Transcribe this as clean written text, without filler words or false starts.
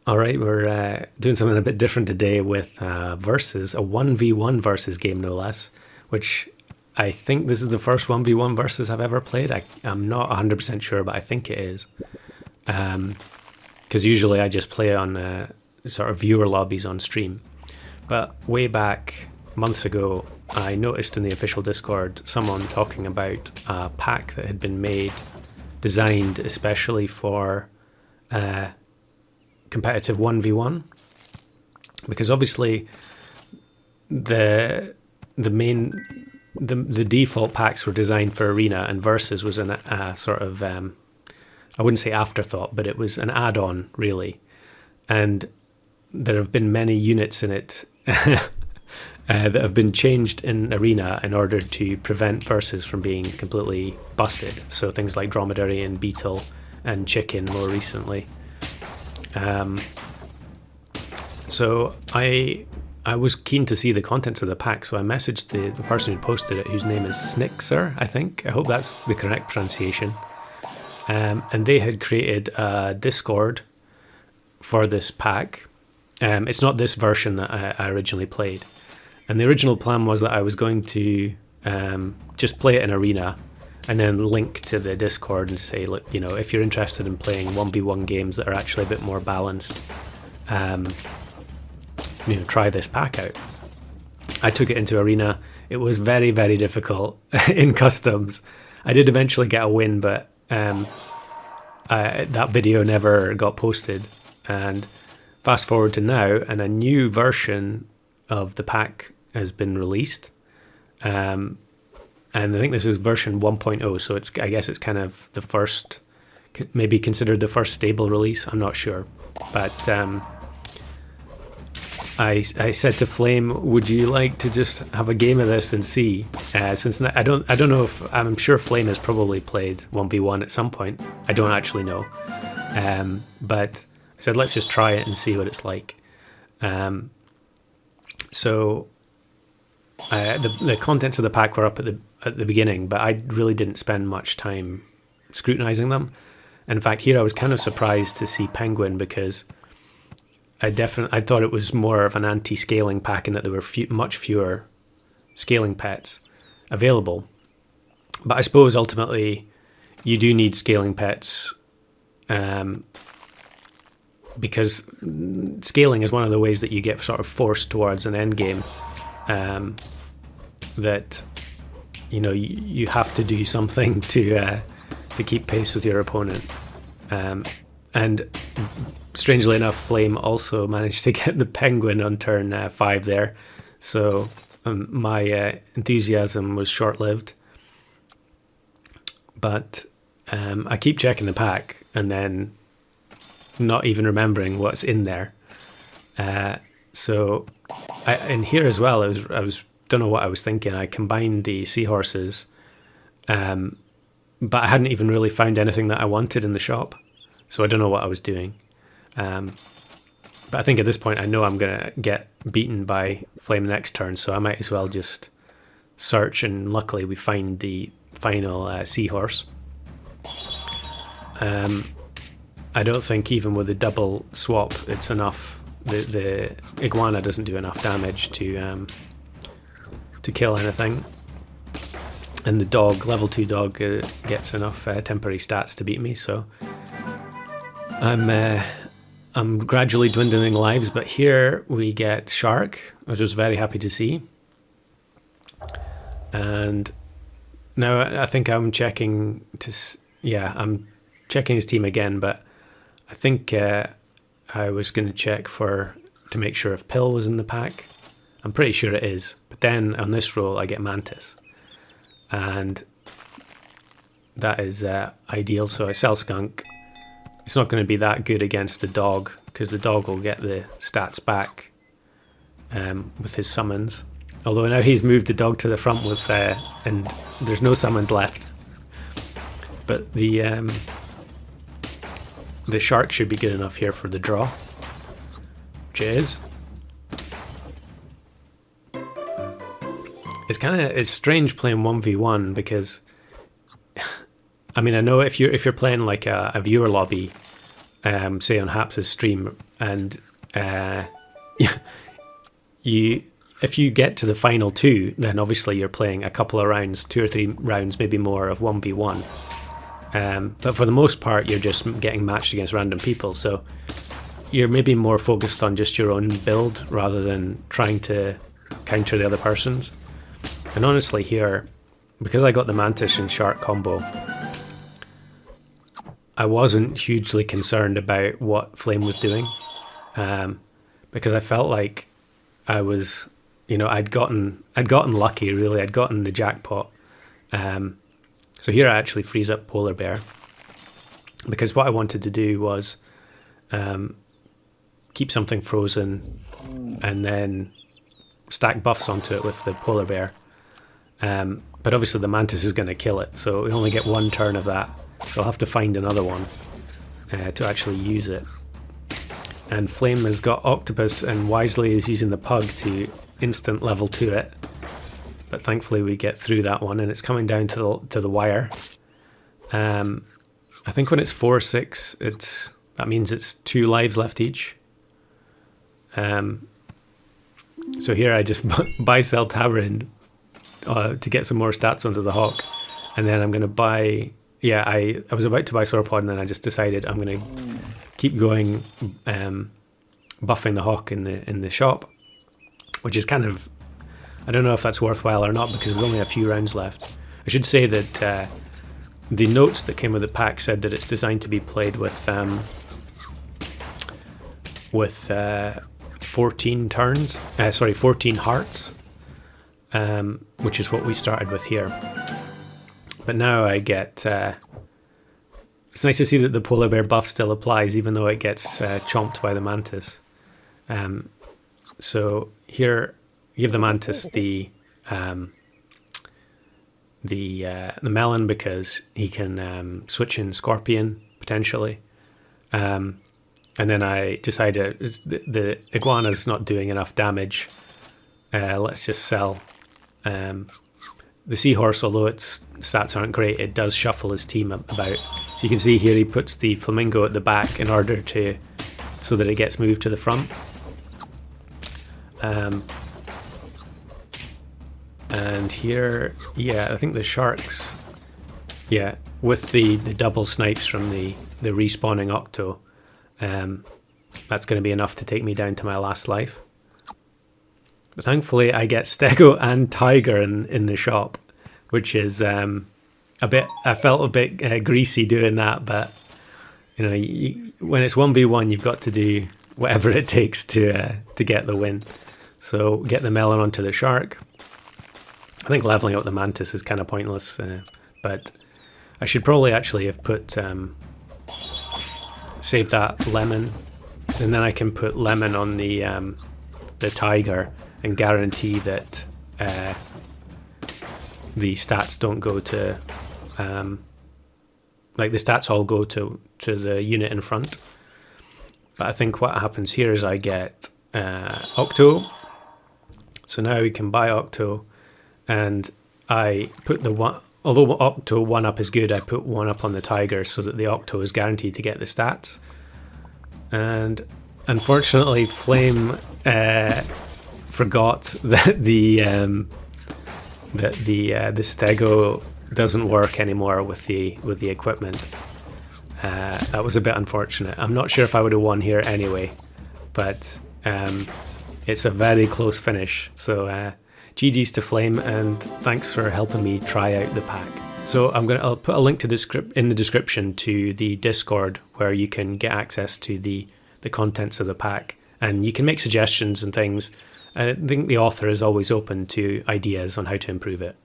All right, we're doing something a bit different today with versus a 1v1 versus game, no less, which I think this is the first 1v1 versus I've ever played. I'm not 100% sure, but I think it is. Because usually I just play on sort of viewer lobbies on stream. But way back months ago, I noticed in the official Discord someone talking about a pack that had been made, designed especially for competitive 1v1, because obviously the default packs were designed for arena, and versus was a sort of I wouldn't say afterthought, but it was an add-on really. And there have been many units in it that have been changed in arena in order to prevent versus from being completely busted. So things like dromedary and beetle and chicken more recently. So I was keen to see the contents of the pack, so I messaged the person who posted it, whose name is Sniksir, I think. I hope that's the correct pronunciation. And they had created a Discord for this pack. It's not this version that I originally played. And the original plan was that I was going to just play it in arena and then link to the Discord and say, look, you know, if you're interested in playing 1v1 games that are actually a bit more balanced, you know, try this pack out. I took it into arena. It was very, very difficult in customs. I did eventually get a win, but that video never got posted. And fast forward to now, and a new version of the pack has been released. And I think this is version 1.0, so I guess it's kind of the first, maybe considered the first stable release. I'm not sure, but I said to Flame, "Would you like to just have a game of this and see?" Since I don't know if I'm sure Flame has probably played 1v1 at some point. I don't actually know, but I said let's just try it and see what it's like. So the contents of the pack were up at the beginning, but I really didn't spend much time scrutinizing them. In fact, here I was kind of surprised to see Penguin, because I thought it was more of an anti-scaling pack in that there were much fewer scaling pets available. But I suppose ultimately you do need scaling pets, because scaling is one of the ways that you get sort of forced towards an end game. That, you know, you have to do something to keep pace with your opponent. And strangely enough, Flame also managed to get the Penguin on turn 5 there. So my enthusiasm was short-lived. But I keep checking the pack and then not even remembering what's in there. So in here as well, I was don't know what I was thinking. I combined the seahorses, but I hadn't even really found anything that I wanted in the shop. So I don't know what I was doing. But I think at this point I know I'm going to get beaten by Flame next turn, so I might as well just search, and luckily we find the final seahorse. I don't think even with the double swap it's enough. The iguana doesn't do enough damage to kill anything. And the dog, level 2 dog, gets enough temporary stats to beat me, so I'm gradually dwindling lives. But here we get Shark, which I was very happy to see. And now I think I'm checking I'm checking his team again, but I think I was going to check to make sure if Pill was in the pack. I'm pretty sure it is. But then on this roll I get Mantis, and that is ideal. So I sell Skunk. It's not going to be that good against the dog, because the dog will get the stats back with his summons. Although now he's moved the dog to the front with and there's no summons left. But the Shark should be good enough here for the draw, which it is. It's strange playing 1v1, because I mean, I know if you're playing like a viewer lobby, say on Haps's stream, and if you get to the final 2, then obviously you're playing a couple of rounds, 2 or 3 rounds, maybe more, of 1v1. But for the most part, you're just getting matched against random people. So you're maybe more focused on just your own build rather than trying to counter the other person's. And honestly here, because I got the Mantis and Shark combo, I wasn't hugely concerned about what Flame was doing, because I felt like I was, I'd gotten lucky, really. I'd gotten the jackpot. So here I actually freeze up Polar Bear, because what I wanted to do was keep something frozen and then stack buffs onto it with the Polar Bear. But obviously the Mantis is going to kill it, so we only get 1 turn of that. So I'll have to find another one to actually use it. And Flame has got Octopus, and wisely is using the Pug to instant level 2 it. But thankfully we get through that one, and it's coming down to the wire. I think when it's 4-6, that means it's 2 lives left each. So here I just buy Sell Tavern to get some more stats onto the Hawk, and then I'm going to buy. Yeah, I was about to buy Sauropod, and then I just decided I'm going to keep going, buffing the Hawk in the shop, which is kind of, I don't know if that's worthwhile or not, because there's only a few rounds left. I should say that the notes that came with the pack said that it's designed to be played with 14 turns. 14 hearts, which is what we started with here. But now I get... it's nice to see that the Polar Bear buff still applies, even though it gets chomped by the Mantis. So here, you give the Mantis the melon, because he can switch in Scorpion, potentially. And then I decided the Iguana's not doing enough damage. Let's just sell. The Seahorse, although its stats aren't great, it does shuffle his team about. So you can see here he puts the Flamingo at the back in order so that it gets moved to the front. And here, yeah, I think the Sharks, yeah, with the double snipes from the respawning Octo, that's going to be enough to take me down to my last life. But thankfully I get Stego and Tiger in the shop, which is I felt a bit greasy doing that, but when it's 1v1, you've got to do whatever it takes to get the win. So get the melon onto the Shark. I think leveling out the Mantis is kind of pointless, but I should probably actually have save that lemon, and then I can put lemon on the Tiger and guarantee that the stats don't go to the stats all go to the unit in front. But I think what happens here is I get Octo. So now we can buy Octo, and I put the one. Although Octo 1-up is good, I put 1-up on the Tiger so that the Octo is guaranteed to get the stats. And unfortunately, Flame forgot that the Stego doesn't work anymore with the equipment. That was a bit unfortunate. I'm not sure if I would have won here anyway, but it's a very close finish. So GG's to Flame, and thanks for helping me try out the pack. So I'll put a link to in the description to the Discord, where you can get access to the contents of the pack, and you can make suggestions and things. I think the author is always open to ideas on how to improve it.